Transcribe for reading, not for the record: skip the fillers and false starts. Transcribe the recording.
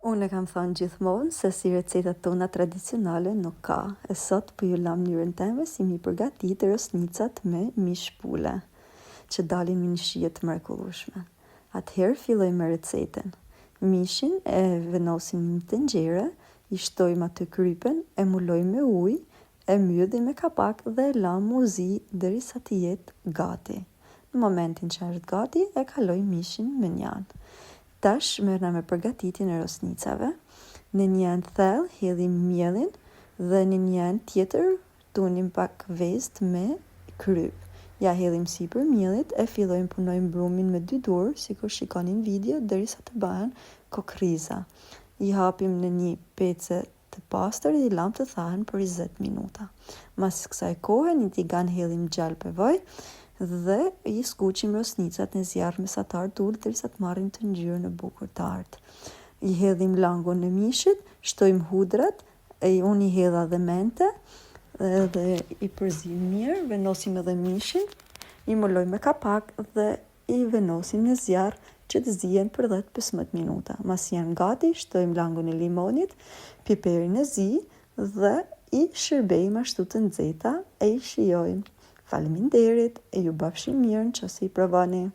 Unë e kam thënë gjithmonë se si recetat tona tradicionale nuk ka. E sot po ju lam mënyrën time si mi përgatitë rosnicat me mish pule, që dalin me një shije të mrekullueshme. Atëherë fillojmë me recetën. Mishin e venosim në një tenxhere, i shtojmë aty krypen, e mulojmë me ujë, e mbyllim me kapak dhe e lam u zi derisa të jetë gati. Në momentin që është gati, e kalojmë mishin me njanë. Tash merrna me përgatitjen e rosnicave. Në një anë thellë hedhim mielin dhe në një anë tjetër tunim pak vezë me kryp. Ja hedhim sipër miellit e fillojmë punojmë brumin me 2 dorë, sikur shikoni në video, derisa të bëhen kokriza. I hapim në një pece të pastër dhe i lam të thahen për 20 minuta. Mas kësaj kohe një tigan hedhim gjallë pevoj dhe i skuqim rosnicat në zjarr mesatar të ulët derisa të marrin të ngjyrën e bukur të artë. I hedhim langun në mishit, shtojmë hudrat, unë i hedha dhe mente dhe i përzim mirë, venosim edhe mishin, i moloj me kapak dhe i venosim në zjarr që të zihen për 10-15 minuta. Mas janë gati, shtojmë langun e limonit, piperin e zi dhe i shërbejmë ashtu të nxehta e i shijojmë. Faleminderit e ju bafshim mirë nëse i provoni.